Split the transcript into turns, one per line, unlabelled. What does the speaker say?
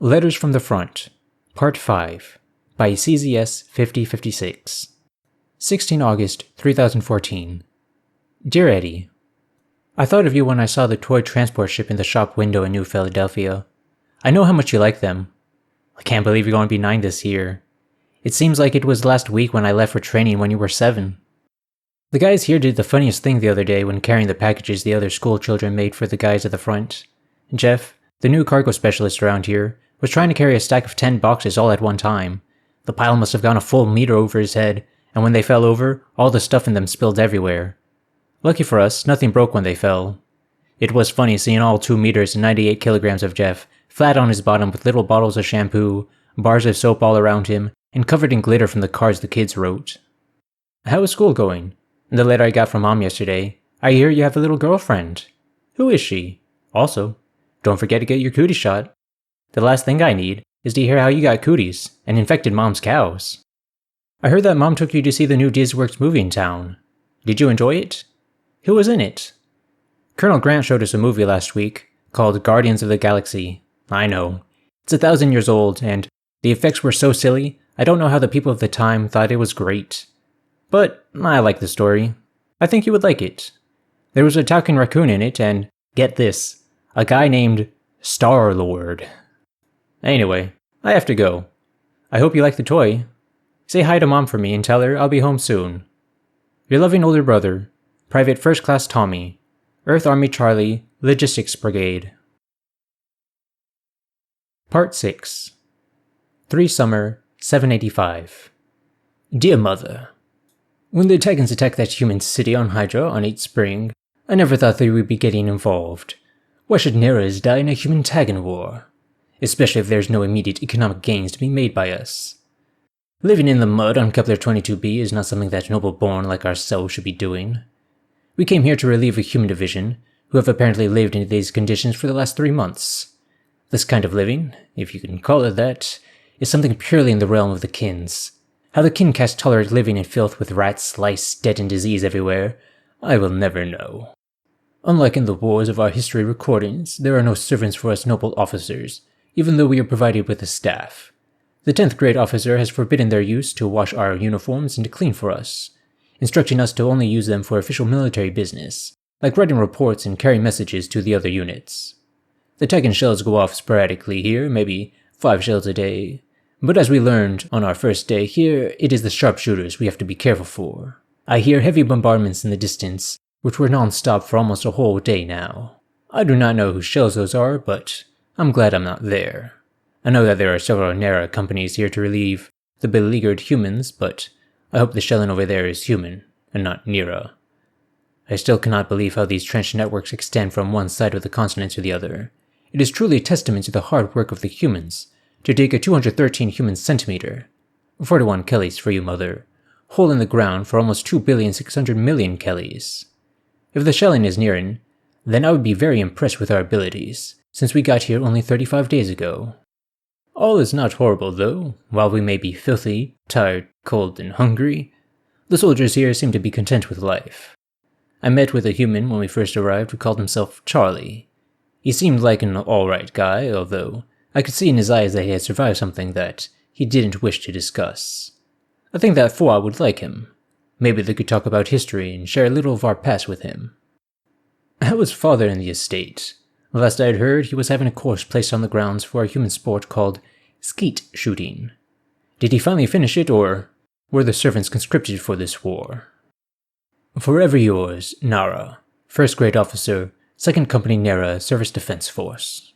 Letters from the Front, Part 5, by CZS 5056. 16 August 3014. Dear Eddie, I thought of you when I saw the toy transport ship in the shop window in New Philadelphia. I know how much you like them. I can't believe you're going to be 9 this year. It seems like it was last week when I left for training when you were 7. The guys here did the funniest thing the other day when carrying the packages the other school children made for the guys at the front. Jeff, the new cargo specialist around here, was trying to carry a stack of 10 boxes all at one time. The pile must have gone a full meter over his head, and when they fell over, all the stuff in them spilled everywhere. Lucky for us, nothing broke when they fell. It was funny seeing all 2 meters and 98 kilograms of Jeff, flat on his bottom with little bottles of shampoo, bars of soap all around him, and covered in glitter from the cards the kids wrote. How is school going? In the letter I got from Mom yesterday, I hear you have a little girlfriend. Who is she? Also, don't forget to get your cootie shot. The last thing I need is to hear how you got cooties and infected Mom's cows. I heard that Mom took you to see the new DizWorks movie in town. Did you enjoy it? Who was in it? Colonel Grant showed us a movie last week called Guardians of the Galaxy. I know. It's 1,000 years old, and the effects were so silly, I don't know how the people of the time thought it was great. But I like the story. I think you would like it. There was a talking raccoon in it, and, get this, a guy named Star-Lord. Anyway, I have to go. I hope you like the toy. Say hi to Mom for me and tell her I'll be home soon. Your loving older brother, Private First Class Tommy, Earth Army Charlie, Logistics Brigade. Part 6. 3 Summer, 785. Dear Mother, when the Titans attacked that human city on Hydra on 8 Spring, I never thought they would be getting involved. Why should Neras die in a human Tagan war? Especially if there's no immediate economic gains to be made by us. Living in the mud on Kepler 22b is not something that noble-born like ourselves should be doing. We came here to relieve a human division, who have apparently lived in these conditions for the last 3 months. This kind of living, if you can call it that, is something purely in the realm of the Kins. How the kin caste tolerate living in filth with rats, lice, dead and disease everywhere, I will never know. Unlike in the wars of our history recordings, there are no servants for us noble officers, even though we are provided with a staff. The 10th grade officer has forbidden their use to wash our uniforms and to clean for us, instructing us to only use them for official military business, like writing reports and carrying messages to the other units. The Titan shells go off sporadically here, maybe 5 shells a day, but as we learned on our first day here, it is the sharpshooters we have to be careful for. I hear heavy bombardments in the distance, which were non-stop for almost a whole day now. I do not know whose shells those are, but I'm glad I'm not there. I know that there are several Nera companies here to relieve the beleaguered humans, but I hope the shelling over there is human, and not Nera. I still cannot believe how these trench networks extend from one side of the continent to the other. It is truly a testament to the hard work of the humans to dig a 213 human centimeter, 41 Kellys for you, Mother, hole in the ground for almost 2,600,000,000 Kellys. If the shelling is Neran, then I would be very impressed with our abilities, since we got here only 35 days ago. All is not horrible though. While we may be filthy, tired, cold, and hungry, the soldiers here seem to be content with life. I met with a human when we first arrived who called himself Charlie. He seemed like an alright guy, although I could see in his eyes that he had survived something that he didn't wish to discuss. I think that Foa would like him. Maybe they could talk about history and share a little of our past with him. How was Father in the estate? Last I had heard, he was having a course placed on the grounds for a human sport called skeet shooting. Did he finally finish it, or were the servants conscripted for this war? Forever yours, Nara, 1st Grade Officer, 2nd Company Nera Service Defense Force.